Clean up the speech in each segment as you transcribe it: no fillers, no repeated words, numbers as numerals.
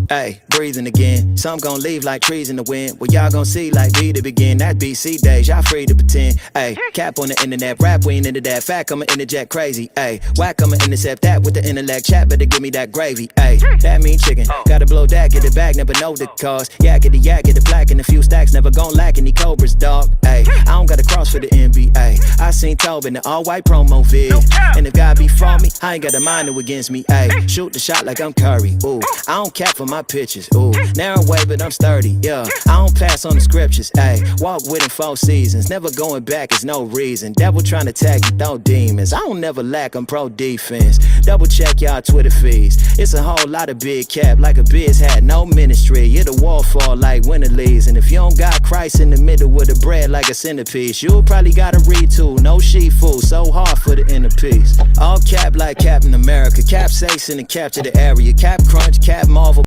Hey, breathing again. Some gon' leave like trees in the wind. Well, y'all gon' see like B to begin. That BC days, y'all free to pretend. Hey, cap on the internet, rap, we ain't into that. Fact, I'ma interject crazy. Hey, whack, I'ma intercept that with the intellect. Chat, better give me that gravy. Hey, that mean chicken. Gotta blow that, get it back, never know the cost. Yak it, the yak, get it black, and a few stacks, never gon' lack any cobras, dog. Hey, I don't got a cross for the NBA. I seen Tobin, the all white promo vid. And if God be for me, I ain't got a mind who against me. Hey, shoot the shot like I'm Curry. Ooh, I don't cap for my pitches. Ooh, narrow way, but I'm sturdy. Yeah, I don't pass on the scriptures. Ayy, walk with him 4 seasons. Never going back is no reason. Devil trying to tag you, throw demons. I don't never lack, I'm pro defense. Double check y'all Twitter feeds. It's a whole lot of big cap, like a biz hat, no ministry. Yeah, the wall fall like winter leaves. And if you don't got Christ in the middle with the bread like a centerpiece, you'll probably gotta read too. No sheep food, so hard for the inner peace. All cap like Captain America. Cap Satan and capture the area. Cap Crunch, Cap Marvel.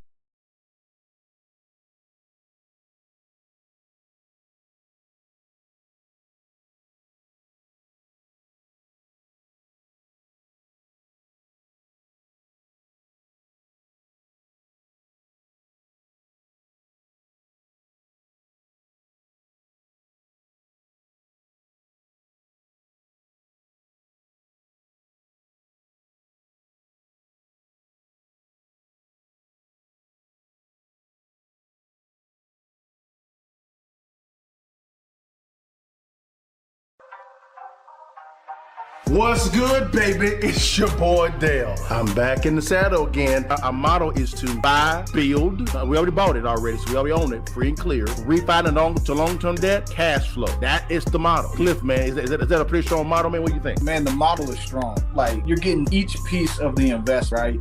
What's good, baby? It's your boy Dale. I'm back in the saddle again. Our motto is to buy, build. We already bought it already, so we already own it, free and clear. Refinance to long-term debt, cash flow. That is the motto. Cliff, man, is that a pretty strong motto, man? What do you think? Man, the model is strong. Like, you're getting each piece of the invest, right?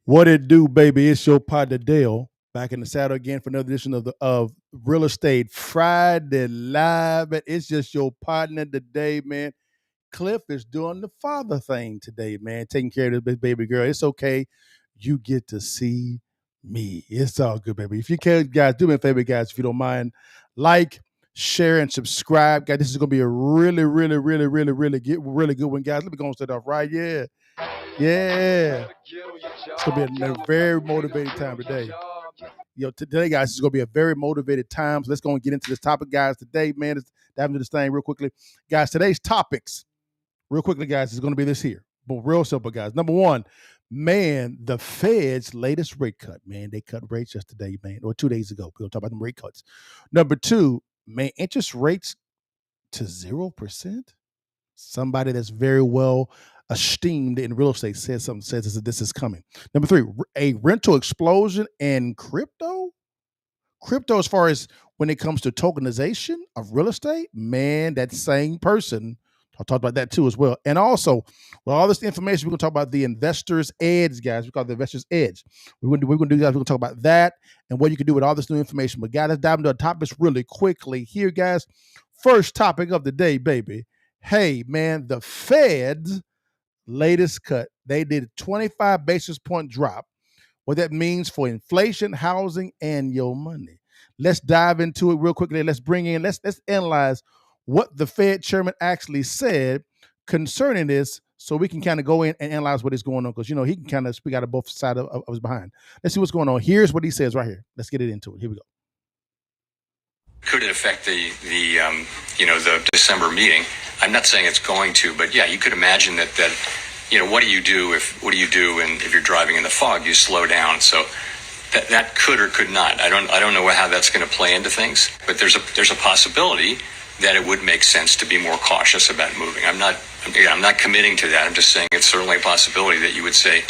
What it do, baby? It's your partner Dale. Back in the saddle again for another edition of Real Estate Friday Live. And it's just your partner today, man. Cliff is doing the father thing today, man. Taking care of this baby girl. It's okay. You get to see me. It's all good, baby. If you can, guys, do me a favor, guys, if you don't mind. Like, share, and subscribe. Guys, this is going to be a really good one, guys. Let me go and start off right. Yeah. It's going to be a very motivating time today. Today, guys, is going to be a very motivated time. So let's go and get into this topic, guys. Today, man, let's dive into this thing real quickly. Guys, today's topics, real quickly, guys, is going to be this here. But real simple, guys. Number one, man, the Fed's latest rate cut, man. They cut rates yesterday, man, or 2 days ago. We're going to talk about them rate cuts. Number two, man, interest rates to 0%. Somebody that's very well esteemed in real estate says this is coming. Number three, a rental explosion in crypto. Crypto, as far as when it comes to tokenization of real estate, man, that same person, I'll talk about that too as well. And also, with all this information, we're going to talk about the investor's edge, guys. We call it the investor's edge. We're going to do, guys, we're going to talk about that and what you can do with all this new information. But guys, let's dive into the topics really quickly here, guys. First topic of the day, baby. Hey, man, the Fed's latest cut. They did a 25 basis point drop. What that means for inflation, housing, and your money. Let's dive into it real quickly. Let's analyze what the Fed chairman actually said concerning this, so we can kind of go in and analyze what is going on, because he can kind of speak out of both sides of his behind. Let's see what's going on. Here's what he says right here. Let's get it into it. Here we go. Could it affect the December meeting? I'm not saying it's going to, but yeah, you could imagine that what do you do if you're driving in the fog? You slow down. So that could or could not. I don't know how that's going to play into things, but there's a possibility that it would make sense to be more cautious about moving. I'm not committing to that. I'm just saying it's certainly a possibility that you would say,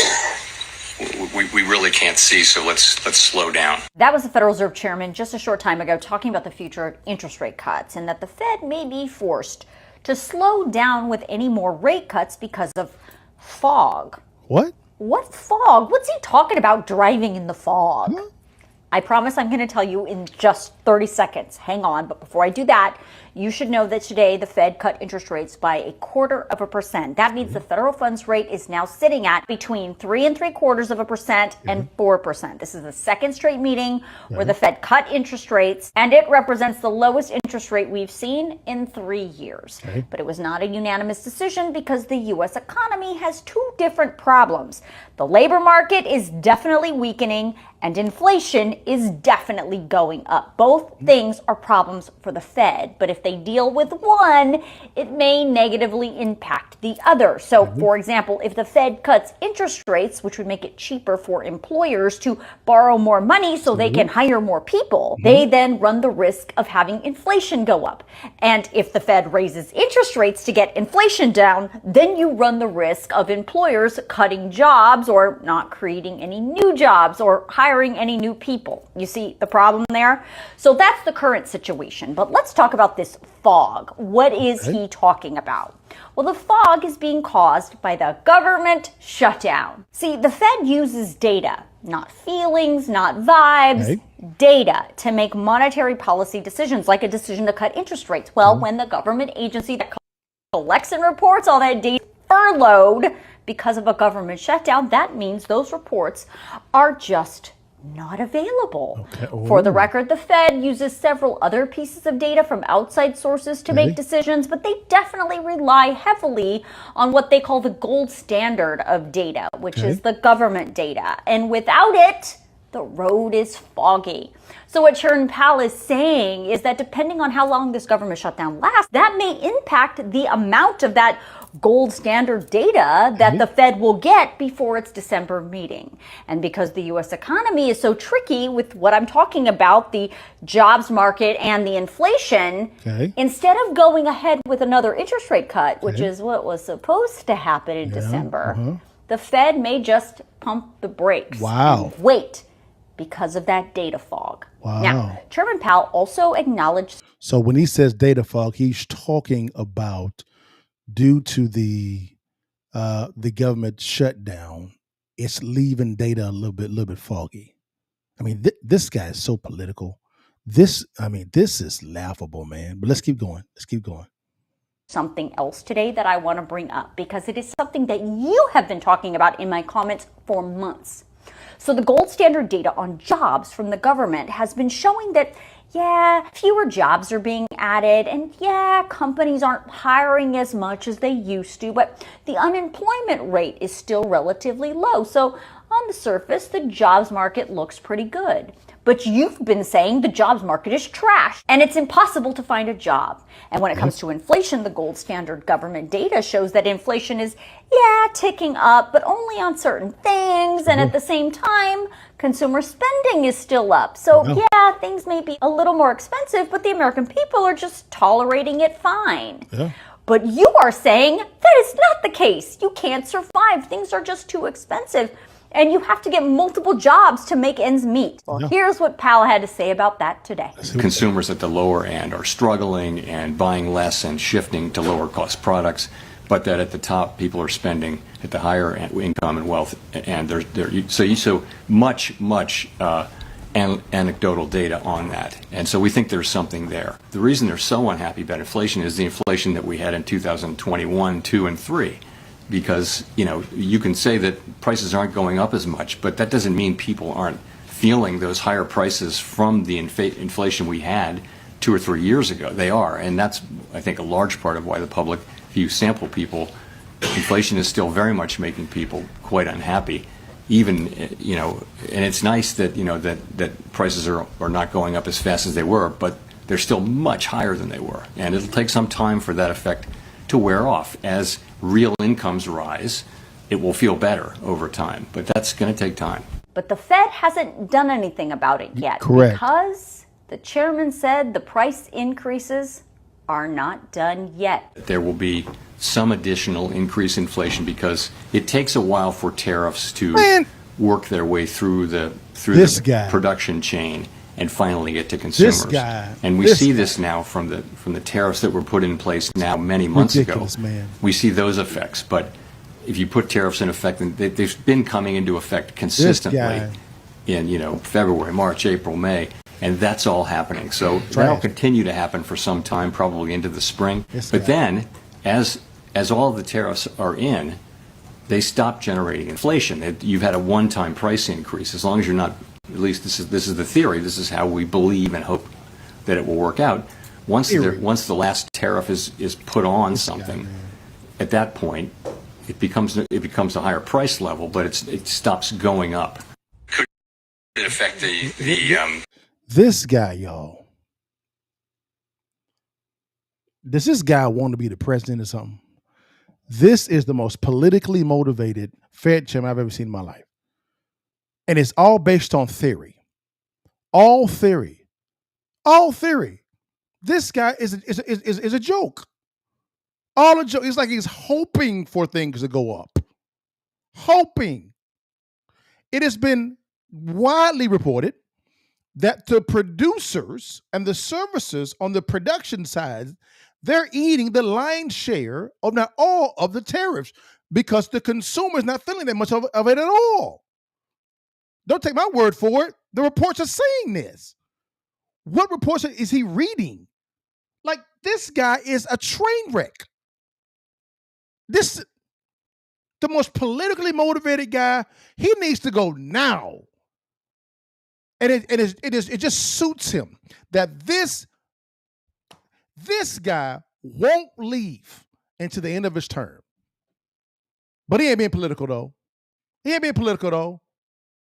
we really can't see, so let's slow down. That was the Federal Reserve Chairman just a short time ago talking about the future interest rate cuts, and that the Fed may be forced to slow down with any more rate cuts because of fog. What? What fog? What's he talking about, driving in the fog? I promise I'm going to tell you in just 30 seconds. Hang on. But before I do that, you should know that today the Fed cut interest rates by 1/4%. That means the federal funds rate is now sitting at between 3.75% and 4%. This is the second straight meeting where the Fed cut interest rates, and it represents the lowest interest rate we've seen in 3 years. But it was not a unanimous decision because the U.S. economy has two different problems. The labor market is definitely weakening, and inflation is definitely going up. Both things are problems for the Fed, but if they deal with one, it may negatively impact the other. So, for example, if the Fed cuts interest rates, which would make it cheaper for employers to borrow more money so they can hire more people, they then run the risk of having inflation go up. And if the Fed raises interest rates to get inflation down, then you run the risk of employers cutting jobs or not creating any new jobs or hiring any new people. You see the problem there? So that's the current situation. But let's talk about this fog. What is he talking about? Well, the fog is being caused by the government shutdown. See, the Fed uses data, not feelings, not vibes, data to make monetary policy decisions, like a decision to cut interest rates. Well, when the government agency that collects and reports all that data is furloughed because of a government shutdown, that means those reports are just not available. For the record, the Fed uses several other pieces of data from outside sources to make decisions, but they definitely rely heavily on what they call the gold standard of data, which is the government data. And without it, the road is foggy. So what Chairman Powell is saying is that depending on how long this government shutdown lasts, that may impact the amount of that gold standard data that the Fed will get before its December meeting. And because the U.S. economy is so tricky with what I'm talking about, the jobs market and the inflation, instead of going ahead with another interest rate cut, which is what was supposed to happen in December, the Fed may just pump the brakes. And wait, because of that data fog. Now, Chairman Powell also acknowledged. So when he says data fog, he's talking about due to the government shutdown, it's leaving data a little bit foggy. I mean, this guy is so political. This is laughable, man. But let's keep going. Something else today that I want to bring up because it is something that you have been talking about in my comments for months. So the gold standard data on jobs from the government has been showing that, fewer jobs are being added and companies aren't hiring as much as they used to, but the unemployment rate is still relatively low. So on the surface, the jobs market looks pretty good. But you've been saying the jobs market is trash and it's impossible to find a job. And when it comes to inflation, the gold standard government data shows that inflation is, ticking up, but only on certain things. And at the same time, consumer spending is still up. So things may be a little more expensive, but the American people are just tolerating it fine. But you are saying that is not the case. You can't survive. Things are just too expensive. And you have to get multiple jobs to make ends meet. Well, here's what Powell had to say about that today. Consumers at the lower end are struggling and buying less and shifting to lower cost products, but that at the top, people are spending at the higher income and wealth, and so much anecdotal data on that. And so we think there's something there. The reason they're so unhappy about inflation is the inflation that we had in 2021, 2, and 3. Because, you can say that prices aren't going up as much, but that doesn't mean people aren't feeling those higher prices from the inflation we had 2 or 3 years ago. They are, and that's, I think, a large part of why the public, if you sample people, inflation is still very much making people quite unhappy. Even, and it's nice that, that prices are not going up as fast as they were, but they're still much higher than they were. And it'll take some time for that effect to wear off. As real incomes rise, it will feel better over time, but that's going to take time. But the Fed hasn't done anything about it yet. Because the chairman said the price increases are not done yet. There will be some additional increase in inflation because it takes a while for tariffs to work their way through the production chain and finally get to consumers. And we see this now from the tariffs that were put in place now many months ago. We see those effects. But if you put tariffs in effect, and they've been coming into effect consistently, in February, March, April, May, and that's all happening. So that'll continue to happen for some time, probably into the spring. But then, as all of the tariffs are in, they stop generating inflation. You've had a one-time price increase. As long as you're not, at least this is the theory. This is how we believe and hope that it will work out. Once the last tariff is put on something, at that point, it becomes a higher price level, but it stops going up. Could it affect This guy, y'all. Does this guy want to be the president or something? This is the most politically motivated Fed chairman I've ever seen in my life. And it's all based on theory. All theory. All theory. This guy is a joke. All a joke. It's like he's hoping for things to go up. Hoping. It has been widely reported that the producers and the services on the production side, they're eating the lion's share of not all of the tariffs because the consumer is not feeling that much of it at all. Don't take my word for it. The reports are saying this. What reports is he reading? Like, this guy is a train wreck. The most politically motivated guy, he needs to go now. And it just suits him that this guy won't leave until the end of his term. But he ain't being political, though.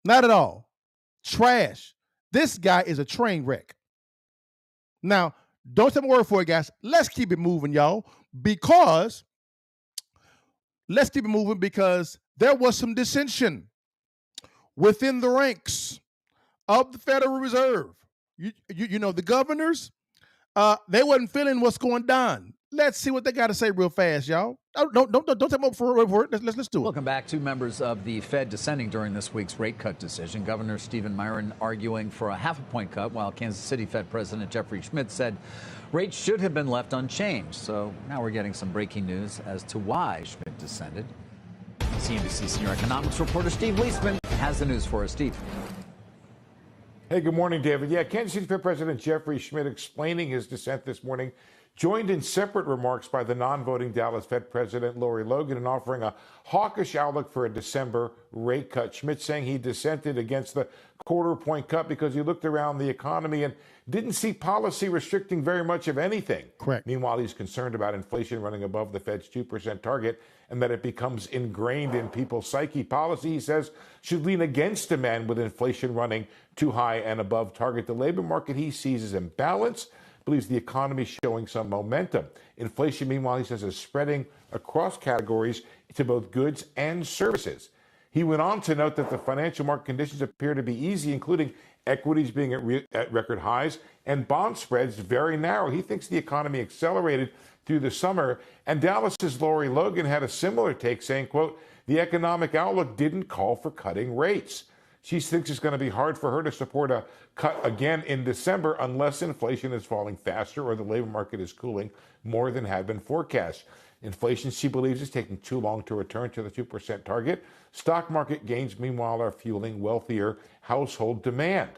Not at all. Trash. This guy is a train wreck. Now, don't take my word for it, guys. Let's keep it moving, y'all, because there was some dissension within the ranks of the Federal Reserve. You know, the governors, they wasn't feeling what's going down. Let's see what they got to say real fast, y'all. Don't take my word for it. Let's do it. Welcome back. Two members of the Fed dissenting during this week's rate cut decision. Governor Stephen Myron arguing for a half-a-point cut, while Kansas City Fed President Jeffrey Schmidt said rates should have been left unchanged. So now we're getting some breaking news as to why Schmidt dissented. CNBC senior economics reporter Steve Leisman has the news for us. Steve. Hey, good morning, David. Yeah, Kansas City Fed President Jeffrey Schmidt explaining his dissent this morning, joined in separate remarks by the non-voting Dallas Fed President Lori Logan in offering a hawkish outlook for a December rate cut. Schmidt saying he dissented against the quarter-point cut because he looked around the economy and didn't see policy restricting very much of anything. Correct. Meanwhile, he's concerned about inflation running above the Fed's 2% target and that it becomes ingrained in people's psyche. Policy, he says, should lean against demand with inflation running too high and above target. The labor market he sees as imbalanced, believes the economy is showing some momentum. Inflation, meanwhile, he says, is spreading across categories to both goods and services. He went on to note that the financial market conditions appear to be easy, including equities being at record highs and bond spreads very narrow. He thinks the economy accelerated through the summer. And Dallas's Lori Logan had a similar take, saying, quote, the economic outlook didn't call for cutting rates. She thinks it's going to be hard for her to support a cut again in December unless inflation is falling faster or the labor market is cooling more than had been forecast. Inflation, she believes, is taking too long to return to the 2% target. Stock market gains, meanwhile, are fueling wealthier household demand.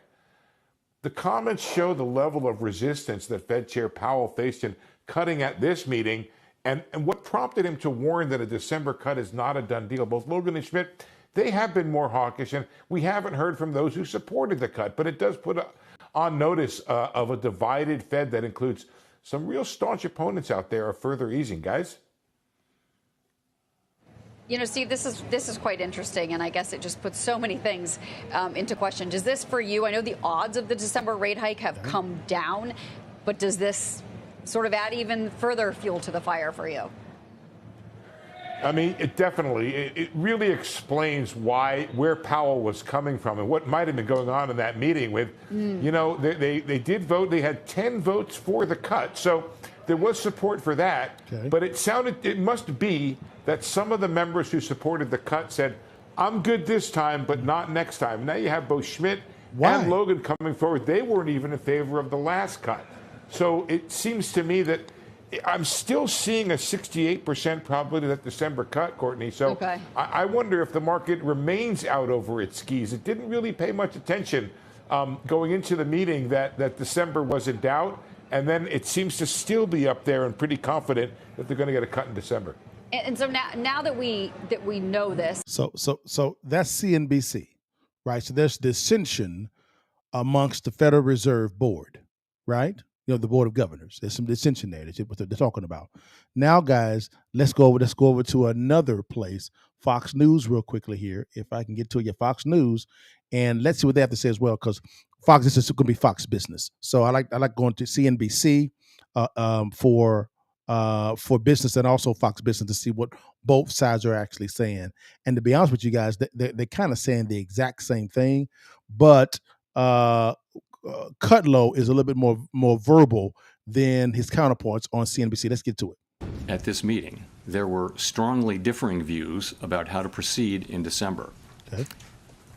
The comments show the level of resistance that Fed Chair Powell faced in cutting at this meeting and what prompted him to warn that a December cut is not a done deal. Both Logan and Schmidt, they have been more hawkish, and we haven't heard from those who supported the cut, but it does put on notice of a divided Fed that includes some real staunch opponents out there of further easing, guys. You know, Steve, this is quite interesting, and I guess it just puts so many things into question. Does this, for you, I know the odds of the December rate hike have come down, but does this sort of add even further fuel to the fire for you? I mean, it really explains where Powell was coming from and what might have been going on in that meeting with, you know, they did vote. They had 10 votes for the cut. So there was support for that. Okay. But it must be that some of the members who supported the cut said, I'm good this time, but not next time. Now you have both Schmidt and Logan coming forward. They weren't even in favor of the last cut. So it seems to me that I'm still seeing a 68% probability of that December cut, Courtney. So Okay. I wonder if the market remains out over its skis. It didn't really pay much attention going into the meeting that December was in doubt. And then it seems to still be up there and pretty confident that they're going to get a cut in December. And so now that we know this, So that's CNBC, right? So there's dissension amongst the Federal Reserve Board, right? The Board of Governors. There's some dissension there. That's what they're talking about. Now, guys, let's go over to another place, Fox News, real quickly here. If I can get to your Fox News, and let's see what they have to say as well, because Fox, this is going to be Fox Business. So I like going to CNBC for business, and also Fox Business to see what both sides are actually saying. And to be honest with you guys, they're kind of saying the exact same thing, but Kudlow is a little bit more verbal than his counterparts on CNBC. Let's get to it. At this meeting, there were strongly differing views about how to proceed in December. Okay.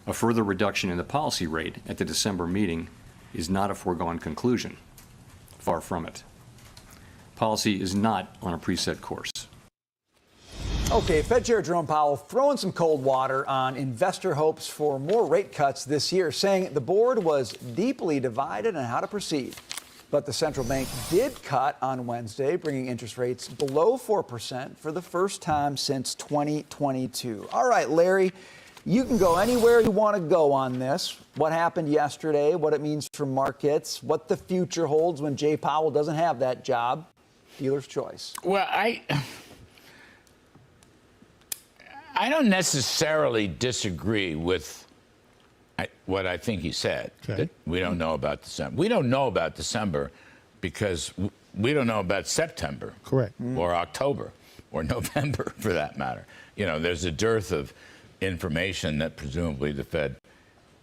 A further reduction in the policy rate at the December meeting is not a foregone conclusion. Far from it. Policy is not on a preset course. Okay, Fed Chair Jerome Powell throwing some cold water on investor hopes for more rate cuts this year, saying the board was deeply divided on how to proceed. But the central bank did cut on Wednesday, bringing interest rates below 4% for the first time since 2022. All right, Larry, you can go anywhere you want to go on this. What happened yesterday, what it means for markets, what the future holds when Jay Powell doesn't have that job. Dealer's choice. Well, I don't necessarily disagree with what I think he said. Okay. That we don't know about December. We don't know about December because we don't know about September. Correct. Or October or November, for that matter. There's a dearth of information that presumably the Fed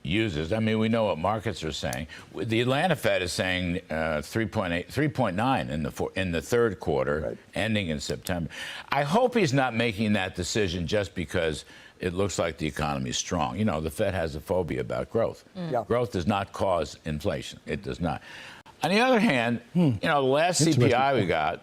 uses. I mean, we know what markets are saying. The Atlanta Fed is saying 3.9 in the third quarter, right, ending in September. I hope he's not making that decision just because it looks like the economy is strong. The Fed has a phobia about growth. Yeah. Growth does not cause inflation. It does not. On the other hand, the last CPI we got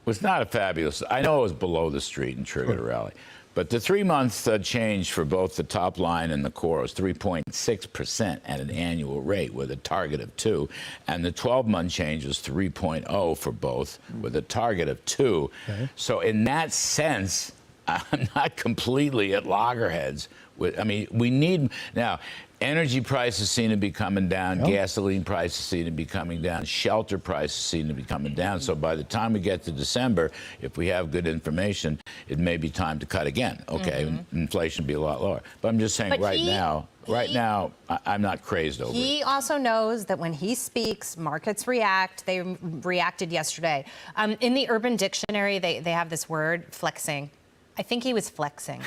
was not a fabulous. I know it was below the street and triggered a rally. But the 3-month change for both the top line and the core was 3.6% at an annual rate with a target of 2. And the 12-month change was 3.0 for both with a target of 2. Okay. So in that sense, I'm not completely at loggerheads. We need now. Energy prices seem to be coming down. Yep. Gasoline prices seem to be coming down. Shelter prices seem to be coming down. So by the time we get to December, if we have good information, it may be time to cut again. Okay, inflation will be a lot lower. But I'm just saying right now, I'm not crazed over it. He also knows that when he speaks, markets react. They reacted yesterday. In the Urban Dictionary, they have this word, flexing. I think he was flexing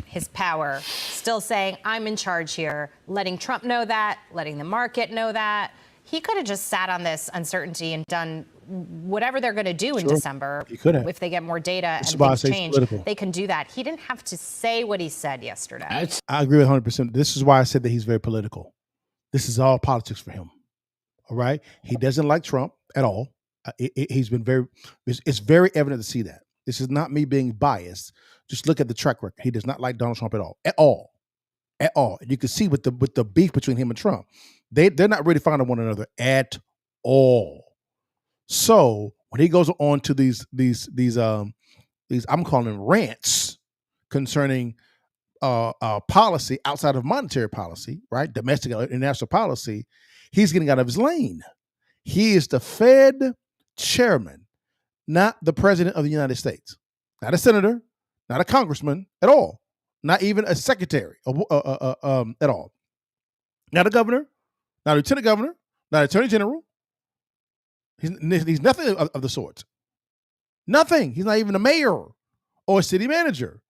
his power, still saying, I'm in charge here, letting Trump know that, letting the market know that. He could have just sat on this uncertainty and done whatever they're going to do in December. He could have. If they get more data and things change, they can do that. He didn't have to say what he said yesterday. I agree with 100%. This is why I said that he's very political. This is all politics for him. All right? He doesn't like Trump at all. He's been it's very evident to see that. This is not me being biased. Just look at the track record. He does not like Donald Trump at all. At all. And you can see with the beef between him and Trump, they're not really finding one another at all. So when he goes on to these I'm calling them rants concerning policy outside of monetary policy, right? Domestic and international policy, he's getting out of his lane. He is the Fed chairman, not the president of the United States, not a senator, not a congressman at all, not even a secretary at all, not a governor, not a lieutenant governor, not an attorney general. He's nothing of the sort. Nothing. He's not even a mayor or a city manager.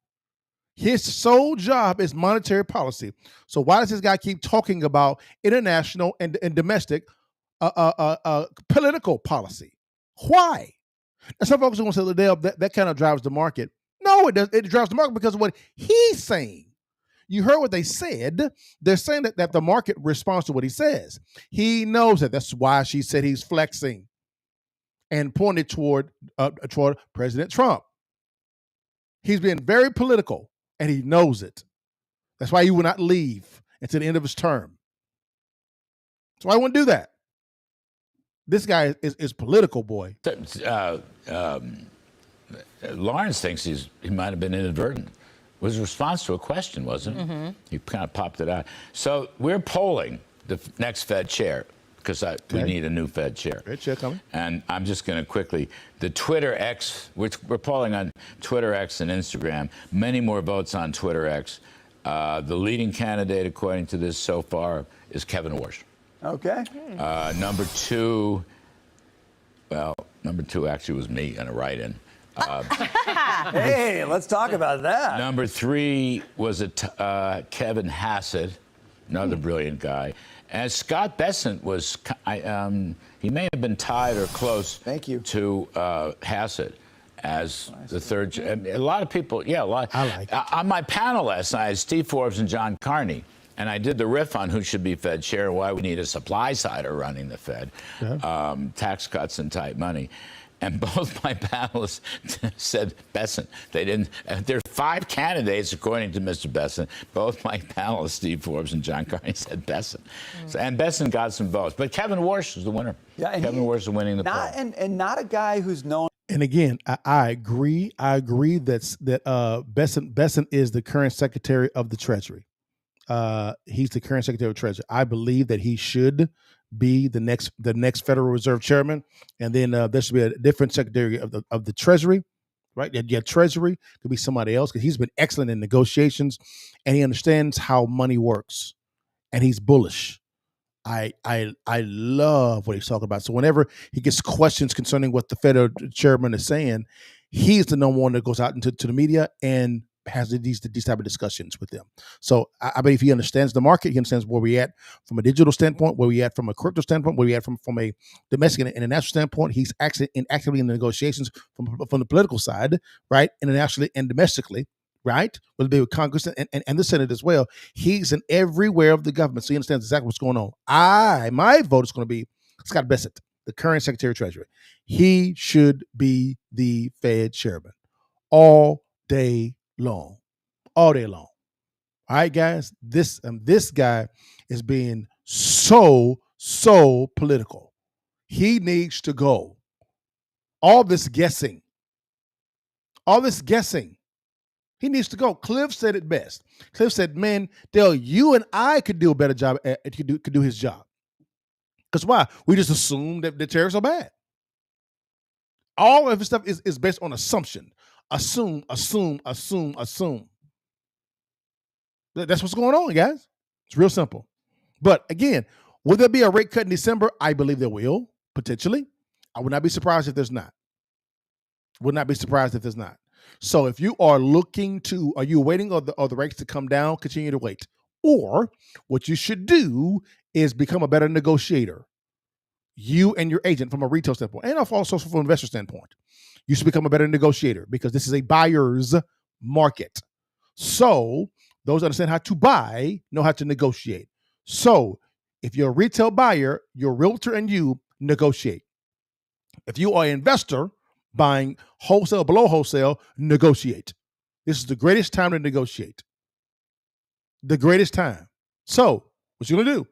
His sole job is monetary policy. So why does this guy keep talking about international and domestic political policy? Why? And some folks are going to say, Liddell, that kind of drives the market. No, it does. It drives the market because of what he's saying. You heard what they said. They're saying that the market responds to what he says. He knows that. That's why she said he's flexing. and pointed toward President Trump. He's been very political, and he knows it. That's why he will not leave until the end of his term. That's why I wouldn't do that. This guy is political, boy. Lawrence thinks he might have been inadvertent. It was a response to a question, wasn't it? Mm-hmm. He kind of popped it out. So we're polling the next Fed chair because we need a new Fed chair. Fed chair coming. And I'm just going to quickly, the Twitter X, we're polling on Twitter X and Instagram. Many more votes on Twitter X. The leading candidate, according to this so far, is Kevin Warsh. Okay. Number two actually was me and a write-in. Hey, let's talk about that. Number three was Kevin Hassett, another brilliant guy. And Scott Bessent was, he may have been tied or close to Hassett as the third. A lot of people, a lot. I like it. On my panel last night, I had Steve Forbes and John Carney. And I did the riff on who should be Fed chair, why we need a supply sider running the Fed, tax cuts and tight money. And both my panelists said Bessent. They didn't. There are 5 candidates, according to Mr. Bessent. Both my panelists, Steve Forbes and John Carney, said Bessent. So, and Bessent got some votes. But Kevin Warsh is the winner. Yeah, and Kevin Warsh is winning the poll. And not a guy who's known. And again, I agree. I agree that Bessent is the current Secretary of the Treasury. He's the current Secretary of Treasury. I believe that he should be the next Federal Reserve Chairman, and then there should be a different Secretary of the Treasury, right? Yeah, Treasury could be somebody else because he's been excellent in negotiations, and he understands how money works, and he's bullish. I love what he's talking about. So whenever he gets questions concerning what the Federal Chairman is saying, he's the number one that goes out into the media and has these type of discussions with them. So I believe he understands the market. He understands where we at from a digital standpoint, where we at from a crypto standpoint, where we at from a domestic and international standpoint. He's actively in the negotiations from the political side, right? Internationally and domestically, right? Whether it be with Congress and the Senate as well. He's in everywhere of the government. So he understands exactly what's going on. My vote is going to be Scott Bessent, the current Secretary of Treasury. He should be the Fed chairman all day long. All right, guys. This guy is being so political. He needs to go. All this guessing. He needs to go. Cliff said it best. Cliff said, "Man, Dale, you and I could do a better job. Could do his job. Because why? We just assume that the tariffs are bad. All of this stuff is based on assumption. Assume. That's what's going on, guys. It's real simple. But again, will there be a rate cut in December? I believe there will, potentially. I would not be surprised if there's not. So if you are are you waiting on the rates to come down? Continue to wait. Or what you should do is become a better negotiator. You and your agent from a retail standpoint, and also from an investor standpoint. You should become a better negotiator because this is a buyer's market. So those who understand how to buy know how to negotiate. So if you're a retail buyer, your realtor and you negotiate. If you are an investor buying wholesale below wholesale, negotiate. This is the greatest time to negotiate. The greatest time. So what you gonna do?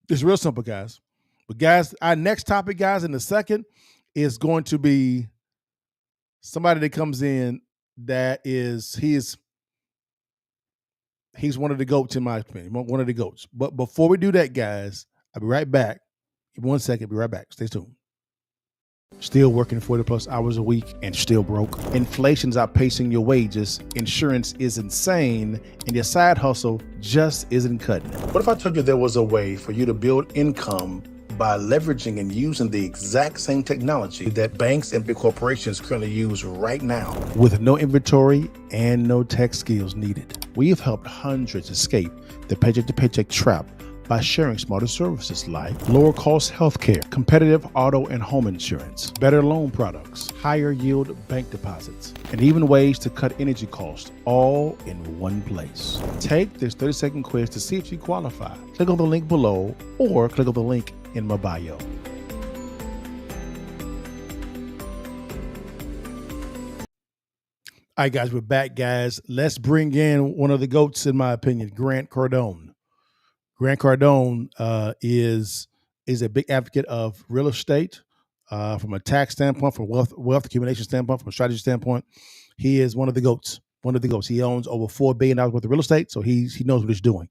It's real simple, guys. But guys, our next topic, guys, in a second is going to be somebody that comes in that he's one of the GOATs in my opinion, one of the GOATs. But before we do that, guys, I'll be right back. Give me 1 second, be right back. Stay tuned. Still working 40+ hours a week and still broke. Inflation's outpacing your wages. Insurance is insane. And your side hustle just isn't cutting it. What if I told you there was a way for you to build income by leveraging and using the exact same technology that banks and big corporations currently use right now? With no inventory and no tech skills needed. We have helped hundreds escape the paycheck-to-paycheck trap by sharing smarter services like lower cost healthcare, competitive auto and home insurance, better loan products, higher yield bank deposits, and even ways to cut energy costs, all in one place. Take this 30-second quiz to see if you qualify. Click on the link below or click on the link in my bio. All right, guys, we're back, guys. Let's bring in one of the GOATs, in my opinion, Grant Cardone. Grant Cardone is a big advocate of real estate from a tax standpoint, from wealth accumulation standpoint, from a strategy standpoint. He is one of the GOATs. One of the GOATs. He owns over $4 billion worth of real estate, so he knows what he's doing.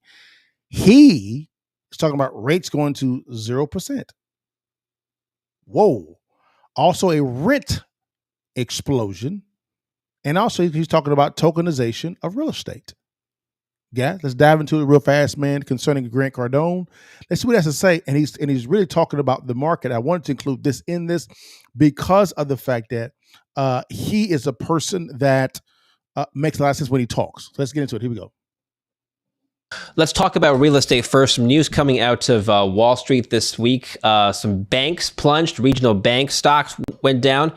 He is talking about rates going to 0%. Whoa. Also a rent explosion. And also he's talking about tokenization of real estate. Yeah, let's dive into it real fast, man, concerning Grant Cardone. Let's see what he has to say. And he's really talking about the market. I wanted to include this in this because of the fact that he is a person that makes a lot of sense when he talks. So let's get into it. Here we go. Let's talk about real estate first. Some news coming out of Wall Street this week. Some banks plunged. Regional bank stocks went down,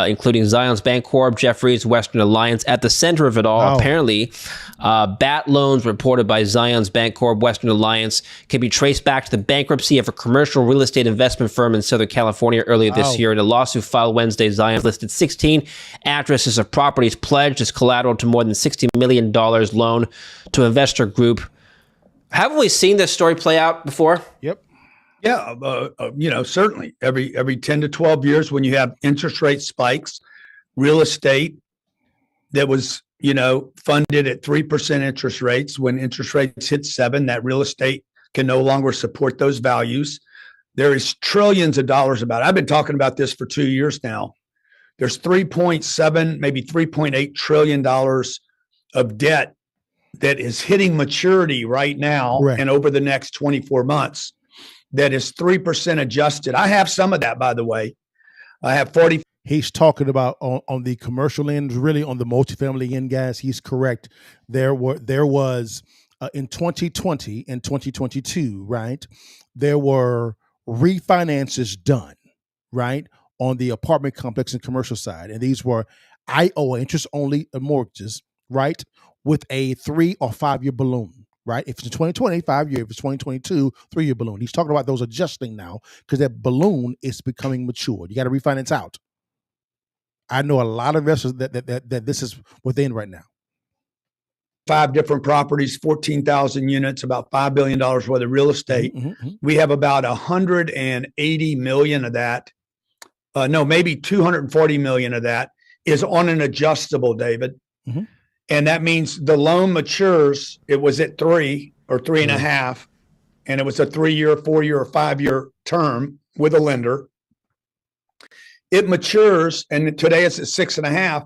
including Zions Bancorp, Jefferies, Western Alliance. At the center of it all, apparently, bat loans reported by Zions Bancorp, Western Alliance can be traced back to the bankruptcy of a commercial real estate investment firm in Southern California earlier this year. In a lawsuit filed Wednesday, Zions listed 16 addresses of properties pledged as collateral to more than $60 million loan to investor group. Haven't we seen this story play out before? Yep. Yeah, certainly every 10 to 12 years when you have interest rate spikes, real estate that was, funded at 3% interest rates, when interest rates hit 7%, that real estate can no longer support those values. There is trillions of dollars about it. I've been talking about this for 2 years now. There's 3.7, maybe $3.8 trillion of debt that is hitting maturity right now and over the next 24 months. That is 3% adjusted. I have some of that, by the way. I have 40. He's talking about on the commercial end, really on the multifamily end, guys. He's correct. There was in 2020 and 2022, right? There were refinances done, right, on the apartment complex and commercial side, and these were IO, interest only mortgages, right, with a 3 or 5 year balloon. Right? If it's 2020, 5 year, if it's 2022, 3 year balloon. He's talking about those adjusting now because that balloon is becoming matured. You got to refinance out. I know a lot of investors that this is within right now. 5 different properties, 14,000 units, about $5 billion worth of real estate. We have about 180 million of that. Maybe 240 million of that is on an adjustable, David. And that means the loan matures. It was at 3 or 3.5, and it was a 3 year, 4 year, or 5 year term with a lender. It matures, and today it's at 6.5.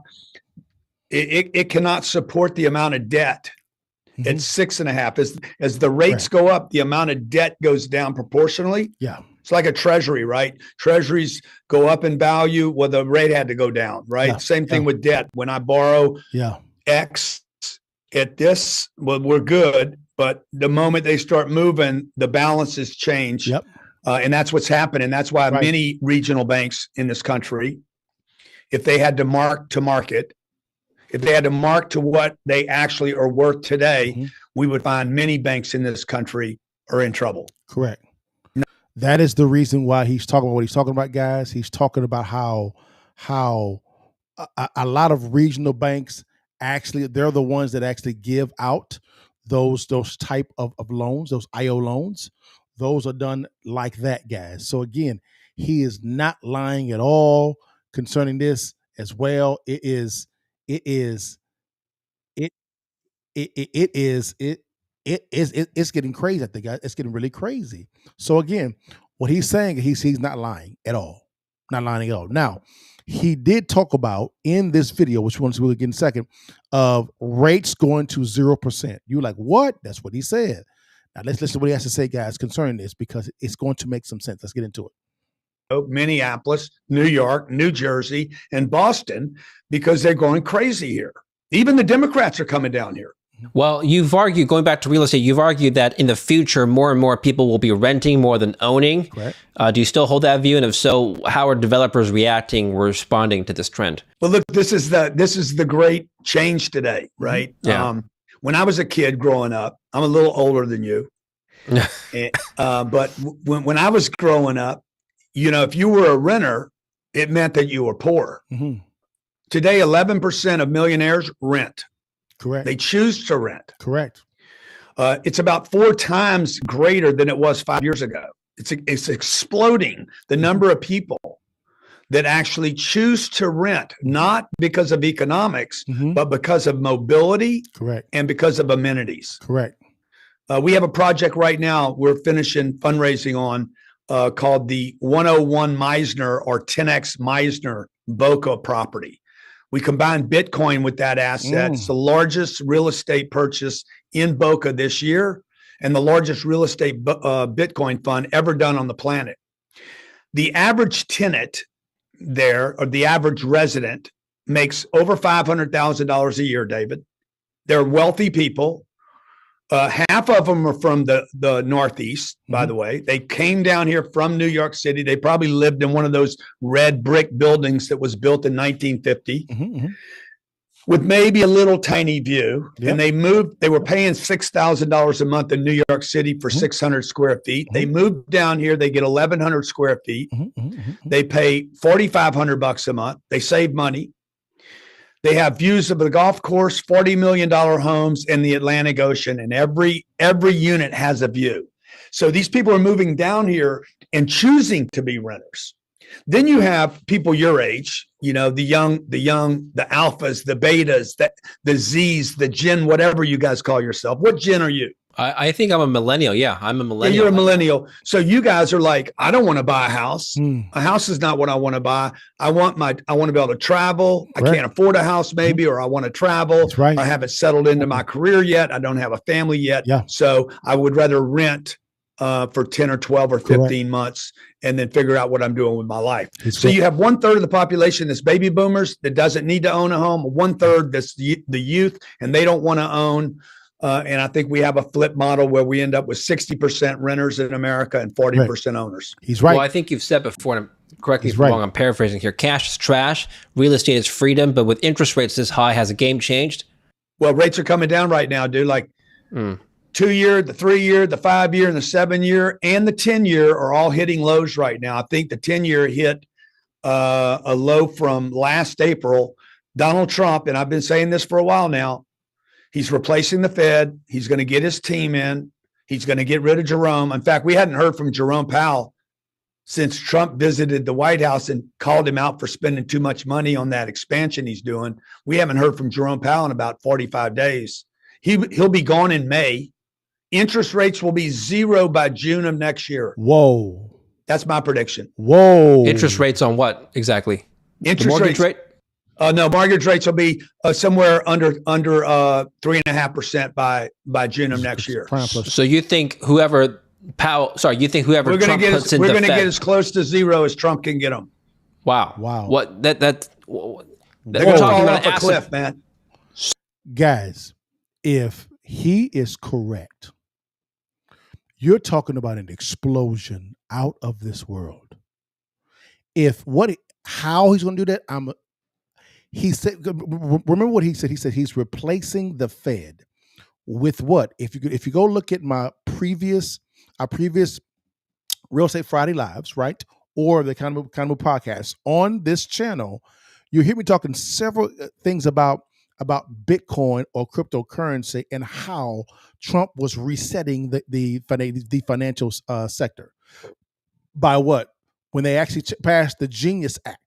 It cannot support the amount of debt at 6.5. As the rates go up, the amount of debt goes down proportionally. Yeah. It's like a treasury, right? Treasuries go up in value. Well, the rate had to go down, right? Yeah. Same thing with debt. When I borrow X at this, well, we're good. But the moment they start moving, the balances change. And that's what's happening. That's why many regional banks in this country, if they had to mark to market, if they had to mark to what they actually are worth today, we would find many banks in this country are in trouble. Correct. That is the reason why he's talking about what he's talking about, guys. He's talking about how a lot of regional banks actually, they're the ones that actually give out those type of loans, those IO loans. Those are done like that, guys. So again, he is not lying at all concerning this as well. It's getting crazy, I think, guys. It's getting really crazy. So again, what he's saying, he's not lying at all. Not lying at all. Now, he did talk about in this video, which we'll get in a second, of rates going to 0%. You're like, what? That's what he said. Now let's listen to what he has to say, guys, concerning this, because it's going to make some sense. Let's get into it. Minneapolis, New York, New Jersey, and Boston, because they're going crazy here. Even the Democrats are coming down here. Well, you've argued, going back to real estate, you've argued that in the future, more and more people will be renting more than owning. Correct. Do you still hold that view? And if so, how are developers responding to this trend? Well, look, this is the great change today, right? Yeah. When I was a kid growing up, I'm a little older than you. But when I was growing up, if you were a renter, it meant that you were poor. Today, 11% of millionaires rent. Correct. They choose to rent. Correct. It's about 4 times greater than it was 5 years ago. It's exploding, the number of people that actually choose to rent, not because of economics, but because of mobility. Correct. And because of amenities. Correct. We have a project right now we're finishing fundraising on called the 101 Meisner or 10X Meisner Boca property. We combined Bitcoin with that asset. It's the largest real estate purchase in Boca this year and the largest real estate Bitcoin fund ever done on the planet. The average tenant there, or the average resident, makes over $500,000 a year, David. They're wealthy people. Half of them are from the Northeast, by the way. They came down here from New York City. They probably lived in one of those red brick buildings that was built in 1950 with maybe a little tiny view. Yep. And they moved, they were paying $6,000 a month in New York City for 600 square feet. They moved down here, they get 1,100 square feet. They pay $4,500 a month. They save money. They have views of the golf course, $40 million homes in the Atlantic Ocean, and every unit has a view. So these people are moving down here and choosing to be renters. Then you have people your age, you know, the young, the alphas, the betas, the Z's, the Gen, whatever you guys call yourself. What Gen are you? I think I'm a millennial. Yeah, I'm a millennial. Yeah, you're a millennial. So you guys are like, I don't want to buy a house. A house is not what I want to buy. I want to be able to travel. Correct. I can't afford a house maybe, or I want to travel. That's right. I haven't settled into my career yet. I don't have a family yet. Yeah. So I would rather rent for 10 or 12 or 15 Correct. months and then figure out what I'm doing with my life. It's so correct. you have 1/3 of the population that's baby boomers that doesn't need to own a home, 1/3 that's the youth and they don't want to own. And I think we have a flip model where we end up with 60% renters in America and 40% owners. He's right. Well, I think you've said before, and correct me if I'm right. wrong, I'm paraphrasing here. Cash is trash. Real estate is freedom. But with interest rates this high, has the game changed? Well, rates are coming down right now, dude. Like 2-year, the 3-year, the 5-year, and the 7-year, and the 10-year are all hitting lows right now. I think the 10-year hit a low from last April. Donald Trump, and I've been saying this for a while now, he's replacing the Fed. He's going to get his team in. He's going to get rid of Jerome. In fact, we hadn't heard from Jerome Powell since Trump visited the White House and called him out for spending too much money on that expansion he's doing. We haven't heard from Jerome Powell in about 45 days. He'll be gone in May. Interest rates will be 0 by June of next year. Whoa. That's my prediction. Whoa. Interest rates on what exactly? Interest rates. Rate? No, mortgage rates will be somewhere under 3.5% by June of next year. So you think whoever Trump puts in the Fed, we're going to get as close to 0 as Trump can get them. Wow. What that we're talking talking about about a cliff, man. Guys, if he is correct, you're talking about an explosion out of this world. How he's going to do that? He said, remember what he said? He said he's replacing the Fed with what? If you go look at our previous Real Estate Friday Lives, right, or the kind of podcast on this channel, you hear me talking several things about Bitcoin or cryptocurrency and how Trump was resetting the financial sector by what? When they actually passed the Genius Act.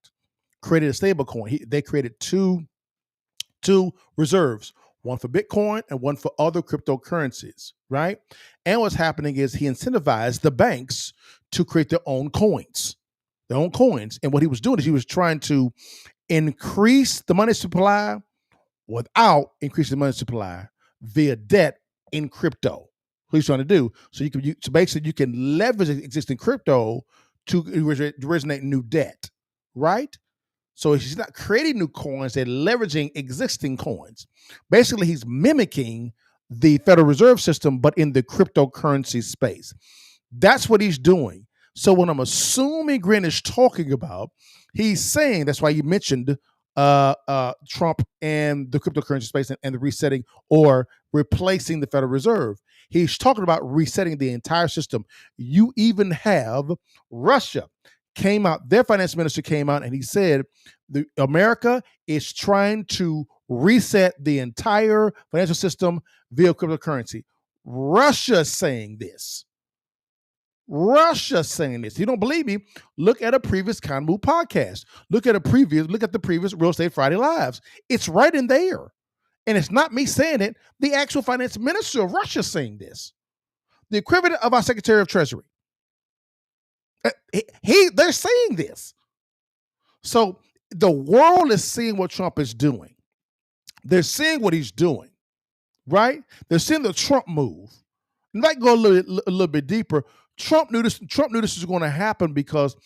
Created a stable coin. They created two reserves, one for Bitcoin and one for other cryptocurrencies, right? And what's happening is he incentivized the banks to create their own coins. And what he was doing is he was trying to increase the money supply without increasing the money supply via debt in crypto. What he's trying to do. So basically you can leverage existing crypto to originate new debt, right? So he's not creating new coins, they're leveraging existing coins. Basically, he's mimicking the Federal Reserve System, but in the cryptocurrency space. That's what he's doing. So what I'm assuming Grin is talking about, he's saying, that's why you mentioned Trump and the cryptocurrency space and the resetting or replacing the Federal Reserve. He's talking about resetting the entire system. You even have Russia came out, their finance minister came out and he said, America is trying to reset the entire financial system via cryptocurrency. Russia's saying this. Russia's saying this. You don't believe me? Look at a previous Con Move podcast. Look at the previous Real Estate Friday Lives. It's right in there. And it's not me saying it. The actual finance minister of Russia is saying this. The equivalent of our Secretary of Treasury. They're saying this. So the world is seeing what Trump is doing. They're seeing what he's doing, right? They're seeing the Trump move. And I go a little bit deeper. Trump knew this was going to happen because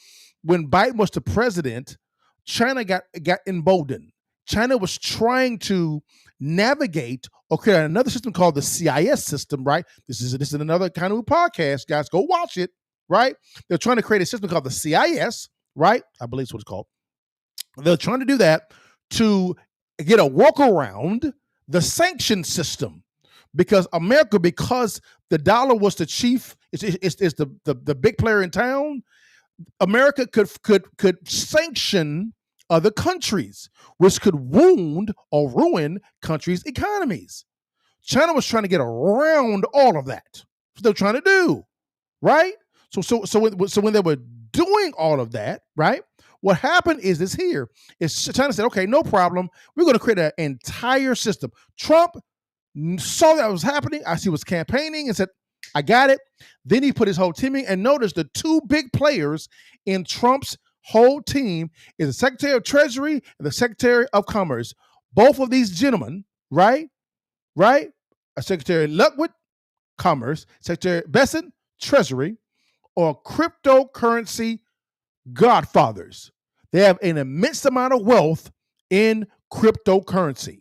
when Biden was the president, China got emboldened. China was trying to navigate or create another system called the CIS system, right? This is another kind of podcast, guys. Go watch it, right? They're trying to create a system called the CIS, right? I believe it's what it's called. They're trying to do that to get a workaround the sanction system because the dollar was the chief, is the big player in town. America could sanction other countries, which could wound or ruin countries' economies. China was trying to get around all of that. That's what they're trying to do, right? So when they were doing all of that, right? What happened is China said, okay, no problem. We're going to create an entire system. Trump saw that was happening. He was campaigning and said, I got it. Then he put his whole team in, and notice the two big players in Trump's whole team is the Secretary of Treasury and the Secretary of Commerce. Both of these gentlemen, right? Secretary Ludwig, Commerce, Secretary Bessent, Treasury, or cryptocurrency godfathers. They have an immense amount of wealth in cryptocurrency.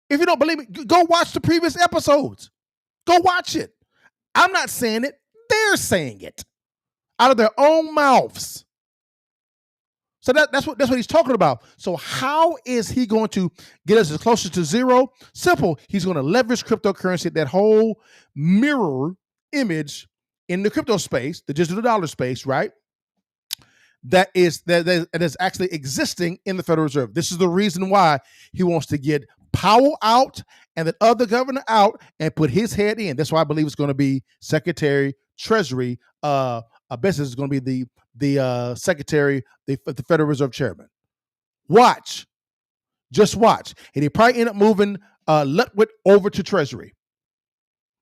If you don't believe me, go watch the previous episodes. Go watch it. I'm not saying it. They're saying it out of their own mouths. So that's what he's talking about. So how is he going to get us as closer to zero? Simple. He's going to leverage cryptocurrency, that whole mirror image in the crypto space, the digital dollar space, right? That is actually existing in the Federal Reserve. This is the reason why he wants to get Powell out and the other governor out and put his head in. That's why I believe it's going to be Secretary Treasury. Bessent is going to be the Secretary, the Federal Reserve Chairman. Just watch. And he probably end up moving Ludwig over to Treasury,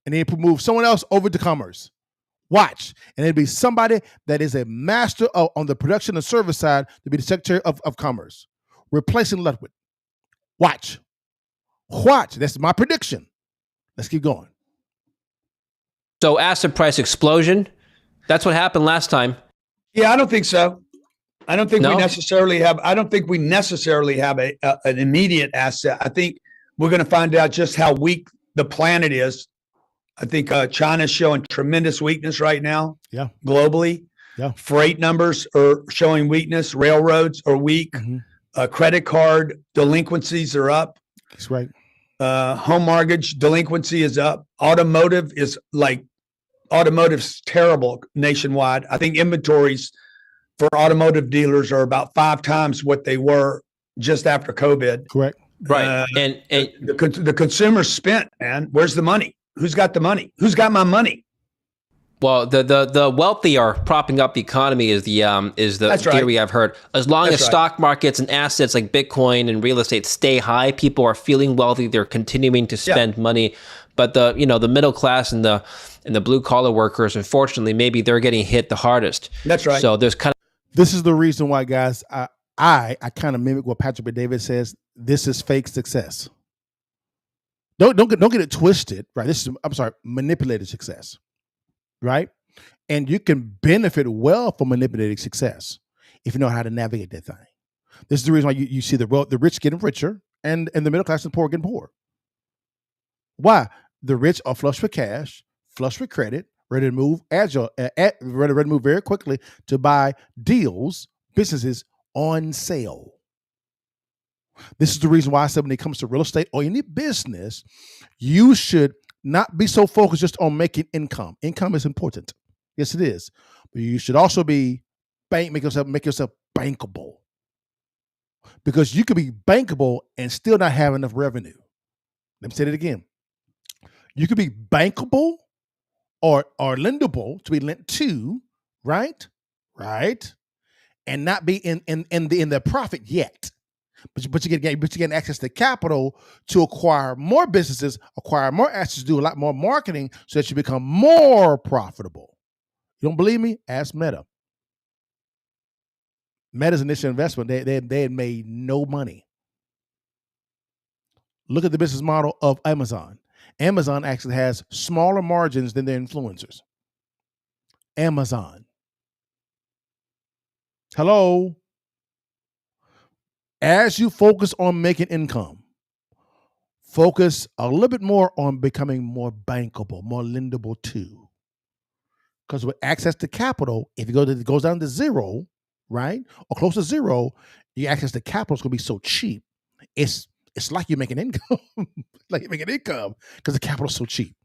and then he move someone else over to Commerce. Watch. And it'd be somebody that is a master on the production and service side to be the Secretary of Commerce, replacing Ludwig. Watch. That's my prediction. Let's keep going. So asset price explosion. That's what happened last time. Yeah, I don't think so. I don't think we necessarily have an immediate asset. I think we're going to find out just how weak the planet is. I think China's showing tremendous weakness right now. Yeah. Globally. Yeah. Freight numbers are showing weakness. Railroads are weak. Mm-hmm. Credit card delinquencies are up. That's right. Home mortgage delinquency is up. Automotive's terrible nationwide. I think inventories for automotive dealers are about 5 times what they were just after COVID. Correct. Right. And the consumer spent, man. Where's the money? Who's got the money? Who's got my money? Well, the wealthy are propping up the economy is the theory I've heard. As long as stock markets and assets like Bitcoin and real estate stay high, people are feeling wealthy. They're continuing to spend money. But the middle class and the blue collar workers, unfortunately, maybe they're getting hit the hardest. That's right. So there's kind of this is the reason why, guys. I kind of mimic what Patrick David says. This is fake success. Don't get it twisted, right? This is manipulated success, right? And you can benefit well from manipulated success if you know how to navigate that thing. This is the reason why you see the rich getting richer and the middle class and poor getting poor. Why? The rich are flush with cash, flush with credit, ready to move ready to move very quickly to buy businesses on sale. This is the reason why I said when it comes to real estate or any business, you should not be so focused just on making income. Income is important. Yes, it is. But you should also be make yourself bankable. Because you could be bankable and still not have enough revenue. Let me say that again. You could be bankable or lendable to be lent to, right? Right. And not be in the profit yet. But you get access to capital to acquire more businesses, acquire more assets, do a lot more marketing so that you become more profitable. You don't believe me? Ask Meta. Meta's initial investment, they had made no money. Look at the business model of Amazon. Amazon actually has smaller margins than their influencers. Amazon. Hello. As you focus on making income, focus a little bit more on becoming more bankable, more lendable too. Because with access to capital, if it goes down to zero, right, or close to zero, your access to capital is going to be so cheap. It's like you're making income, because the capital is so cheap.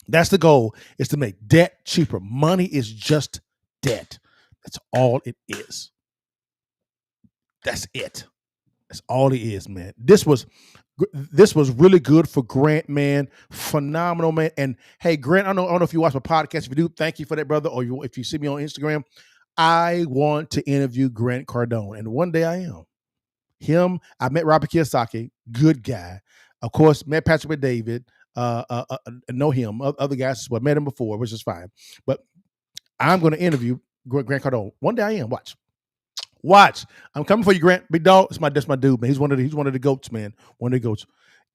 That's the goal, is to make debt cheaper. Money is just debt. That's all it is. That's it. That's all it is, man. This was really good for Grant, man. Phenomenal, man. And hey, Grant, I don't know if you watch my podcast. If you do, thank you for that, brother. Or if you see me on Instagram, I want to interview Grant Cardone. And one day I am. I met Robert Kiyosaki, good guy. Of course, met Patrick David, know him. Other guys as well, met him before, which is fine. But I'm going to interview Grant Cardone. One day I am. Watch. I'm coming for you, Grant. Big dog. That's my dude, man. He's one of the goats, man. One of the goats.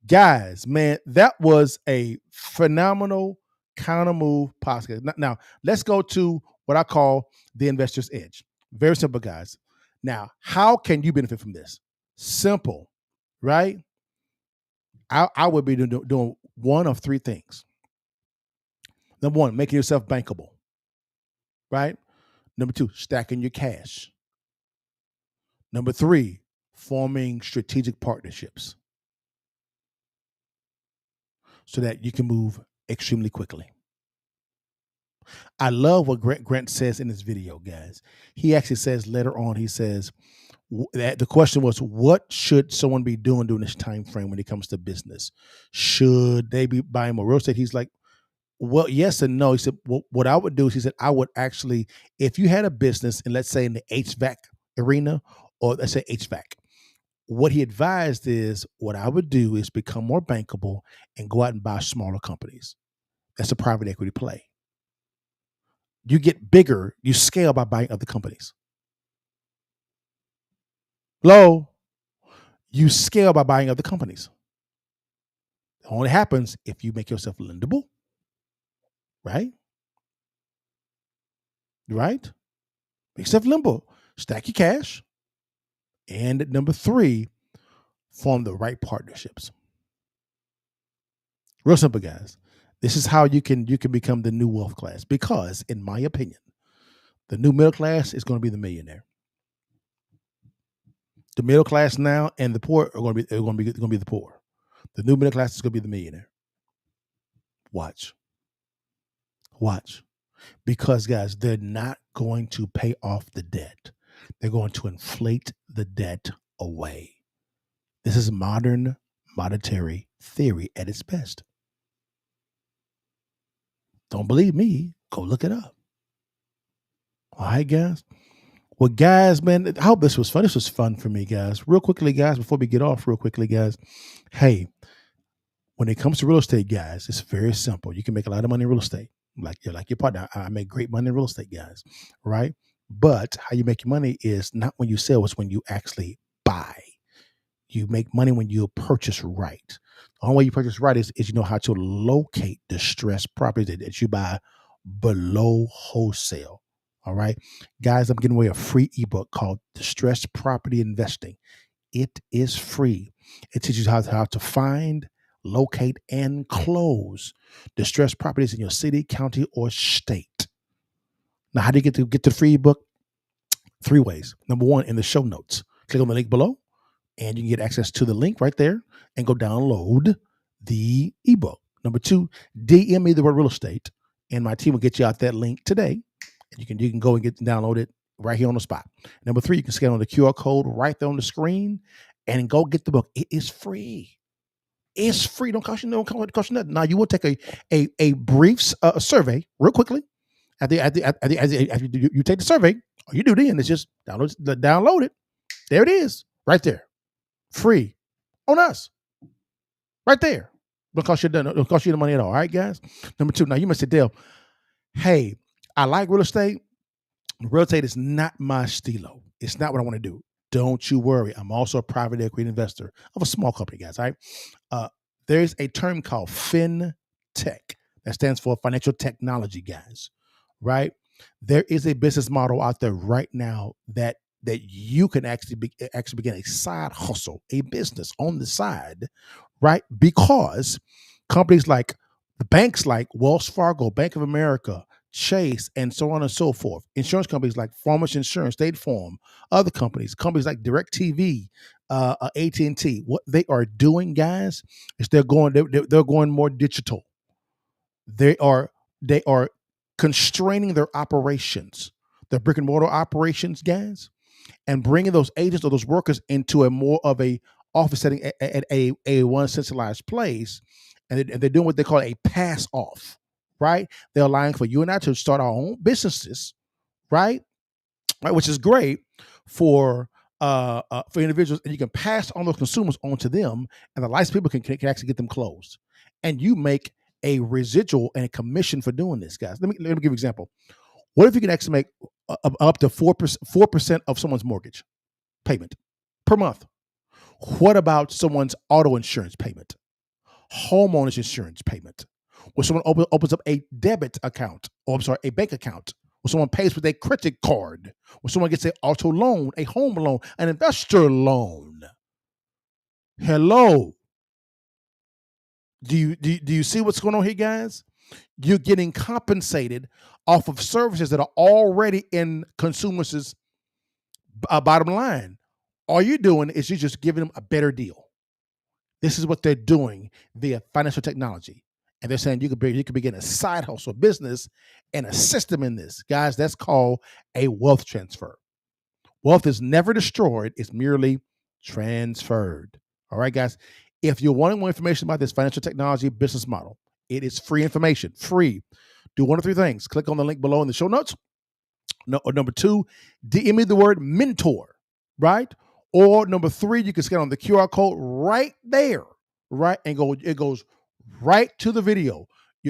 Guys, man, that was a phenomenal counter move podcast. Now, let's go to what I call the investor's edge. Very simple, guys. Now, how can you benefit from this? Simple, right? I would be doing one of three things. Number one, making yourself bankable, right? Number two, stacking your cash. Number three, forming strategic partnerships so that you can move extremely quickly. I love what Grant says in this video, guys. He actually says later on, he says, that the question was, what should someone be doing during this time frame when it comes to business? Should they be buying more real estate? He's like, well, yes and no. He said, well, what I would do is, he said, I would actually, if you had a business, and let's say in the HVAC arena, or let's say HVAC, what he advised is, what I would do is become more bankable and go out and buy smaller companies. That's a private equity play. You get bigger, you scale by buying other companies. Hello? You scale by buying other companies. It only happens if you make yourself lendable, right? Right? Make yourself lendable. Stack your cash. And number three, form the right partnerships. Real simple, guys. This is how you can become the new wealth class, because, in my opinion, the new middle class is going to be the millionaire. The middle class now and the poor are going to be the poor. The new middle class is going to be the millionaire. Watch. Because, guys, they're not going to pay off the debt. They're going to inflate the debt away. This is modern monetary theory at its best. Don't believe me? Go look it up. All right, guys. Well, guys, man, I hope this was fun. This was fun for me, guys. Real quickly, guys, before we get off, guys. Hey, when it comes to real estate, guys, it's very simple. You can make a lot of money in real estate. Like your partner. I make great money in real estate, guys. Right? But how you make your money is not when you sell, it's when you actually buy. You make money when you purchase right. The only way you purchase right is you know how to locate distressed properties that you buy below wholesale. All right, guys, I'm giving away a free ebook called Distressed Property Investing. It is free. It teaches you how to find, locate, and close distressed properties in your city, county, or state. Now, how do you get the free ebook? 3 ways. Number one, in the show notes. Click on the link below, and you can get access to the link right there and go download the ebook. Number 2, DM me the word real estate, and my team will get you out that link today. You can go and download it right here on the spot. Number 3, you can scan on the QR code right there on the screen and go get the book. It is free. It's free. Don't cost you nothing. Now you will take a brief survey real quickly. After you take the survey, all you do then is just download it. There it is, right there, free on us, right there. Don't cost you the money at all. All right, guys. Number 2. Now you must say, Dale, hey, I like real estate. Real estate is not my stilo. It's not what I want to do. Don't you worry. I'm also a private equity investor of a small company, guys. All right. There's a term called FinTech that stands for financial technology, guys. Right? There is a business model out there right now that you can actually begin a side hustle, a business on the side, right? Because companies like the banks like Wells Fargo, Bank of America, Chase, and so on and so forth. Insurance companies like Farmers Insurance, State Farm, other companies like DirecTV, AT&T. What they are doing, guys, is they're going more digital. They are constraining their operations, their brick and mortar operations, guys, and bringing those agents or those workers into a more of a office setting at a one centralized place, and they're doing what they call a pass off. Right? They're allowing for you and I to start our own businesses, right? Which is great for individuals, and you can pass on those consumers onto them, and the licensed people can actually get them closed, and you make a residual and a commission for doing this, guys. Let me give you an example. What if you can actually make up to 4% of someone's mortgage payment per month? What about someone's auto insurance payment, homeowners insurance payment? When someone opens up a debit account, a bank account, when someone pays with a credit card, when someone gets an auto loan, a home loan, an investor loan. Hello. Do you see what's going on here, guys? You're getting compensated off of services that are already in consumers' bottom line. All you're doing is you're just giving them a better deal. This is what they're doing via financial technology. And they're saying you could begin a side hustle business and a system in this. Guys, that's called a wealth transfer. Wealth is never destroyed. It's merely transferred. All right, guys. If you're wanting more information about this financial technology business model, it is free information. Free. Do one of 3 things. Click on the link below in the show notes. Number 2, DM me the word mentor, right? Or number 3, you can scan on the QR code right there, right? And it goes right to the video.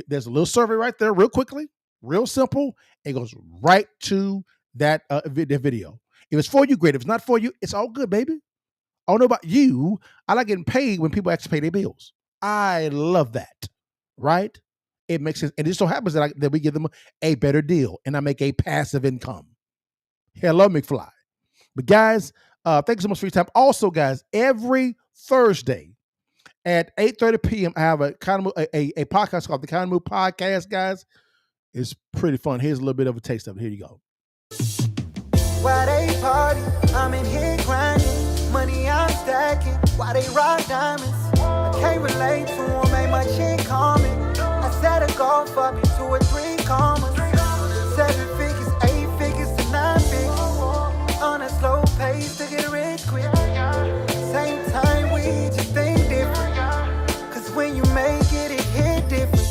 There's a little survey right there, real quickly, real simple. It goes right to that video. If it's for you, great. If it's not for you, it's all good, baby. I don't know about you. I like getting paid when people actually pay their bills. I love that, right? It makes sense. And it just so happens that we give them a better deal, and I make a passive income. Hello, McFly. But guys, thank you so much for your time. Also, guys, every Thursday at 8:30 p.m., I have a podcast called the Kind of Move Podcast, guys. It's pretty fun. Here's a little bit of a taste of it. Here you go. Why they party? I'm in here grinding. Money I'm stacking. Why they rock diamonds? I can't relate to them. Ain't my shit coming. I set a goal for me 2 or 3 commas. 7 figures, 8 figures to 9 figures. On a slow pace to get rich quick. Same time we just think different. Cause when you make it, it hit different.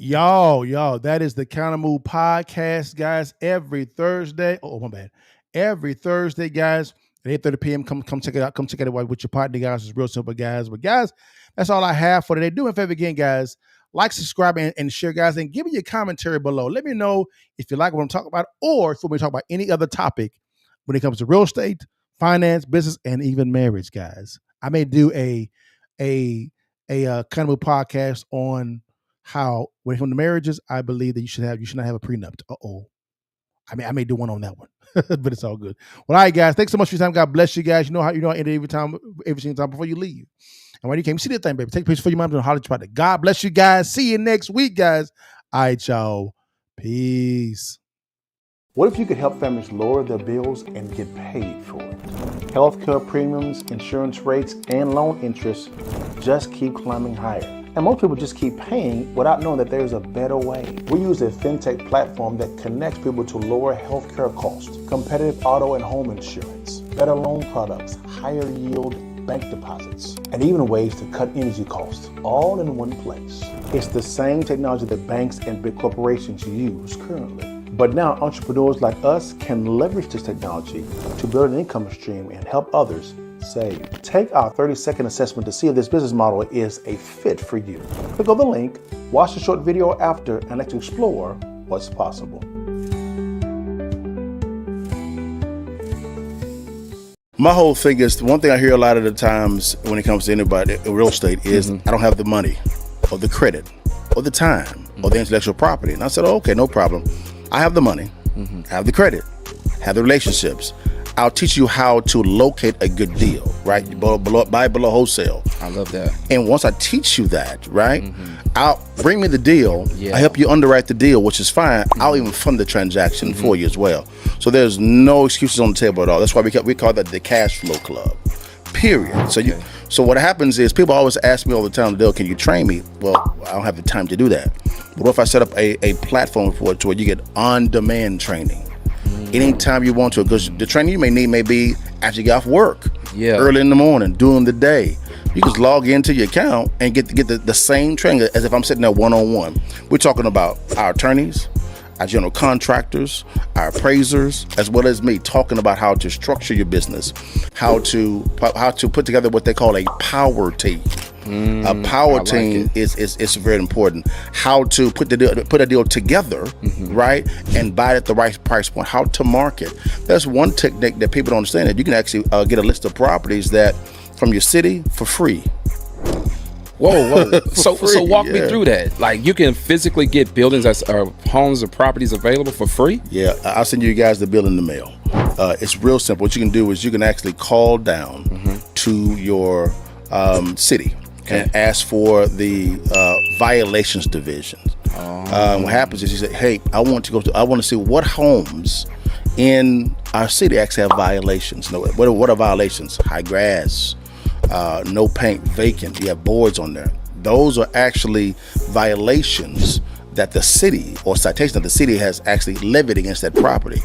Y'all, that is the Kind of Move Podcast, guys. Every Thursday. Oh, my bad. Every Thursday, guys, at 8:30 p.m. Come check it out. Come check it out with your partner, guys. It's real simple, guys. But guys, that's all I have for today. Do me a favor again, guys. Like, subscribe, and share, guys, and give me your commentary below. Let me know if you like what I'm talking about, or if we talk about any other topic when it comes to real estate, finance, business, and even marriage, guys. I may do a Kind of Move podcast on how, when it comes to marriages, I believe that you should not have a prenup. I may do one on that one, but it's all good. Well, all right, guys. Thanks so much for your time. God bless you guys. You know I end every single time before you leave. And when you came, see that thing, baby. Take a picture for your mom and holler at you. God bless you guys. See you next week, guys. All right, y'all. Peace. What if you could help families lower their bills and get paid for it? Healthcare premiums, insurance rates, and loan interest just keep climbing higher. And most people just keep paying without knowing that there's a better way. We use a fintech platform that connects people to lower healthcare costs, competitive auto and home insurance, better loan products, higher yield bank deposits, and even ways to cut energy costs, all in one place. It's the same technology that banks and big corporations use currently. But now entrepreneurs like us can leverage this technology to build an income stream and help others save. Take our 30-second assessment to see if this business model is a fit for you. Click on the link, watch the short video after, and let's explore what's possible. My whole thing is, the one thing I hear a lot of the times when it comes to anybody in real estate is, I don't have the money or the credit or the time or the intellectual property. And I said, oh, okay, no problem. I have the money, have the credit, have the relationships. I'll teach you how to locate a good deal, right? Buy below wholesale. I love that. And once I teach you that, right, I'll bring me the deal. I help you underwrite the deal, which is fine. I'll even fund the transaction for you as well. So there's no excuses on the table at all. That's why we call that the cash flow club, period. So what happens is people always ask me all the time, Dale, can you train me? Well, I don't have the time to do that. But what if I set up a platform for it to where you get on-demand training? Anytime you want to, because the training you may need may be after you get off work, early in the morning, during the day. You just log into your account and get the same training as if I'm sitting there one-on-one. We're talking about our attorneys, our general contractors, our appraisers, as well as me, talking about how to structure your business, how to put together what they call a power team. A power team is very important. How to put a deal together, right, and buy it at the right price point. How to market. That's one technique that people don't understand. That you can actually get a list of properties that from your city for free. Whoa. So walk me through that. Like, you can physically get buildings or homes or properties available for free? Yeah, I'll send you guys the bill in the mail. It's real simple. What you can do is you can actually call down to your city and ask for the violations division. What happens is you say, hey, I want to see what homes in our city actually have violations. What are violations? High grass, no paint, vacant. You have boards on there. Those are actually violations that the city or citation that the city has actually levied against that property.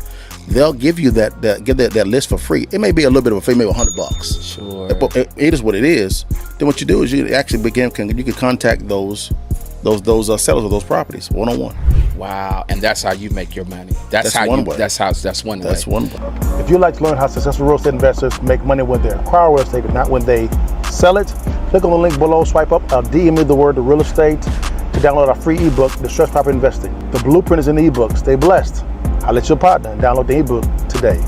They'll give you that list for free. It may be a little bit of a fee, maybe $100. Sure. But it is what it is. Then what you do is you actually you can contact those sellers of those properties one-on-one. Wow, and that's how you make your money. That's one way. That's one way. If you'd like to learn how successful real estate investors make money when they acquire real estate and not when they sell it, click on the link below, swipe up, DM me the word real estate to download our free ebook, Distressed Property Investing. The blueprint is in the ebook. Stay blessed. I'll let your partner and download the ebook today.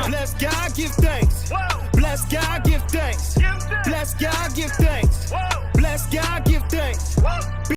Bless God, give thanks.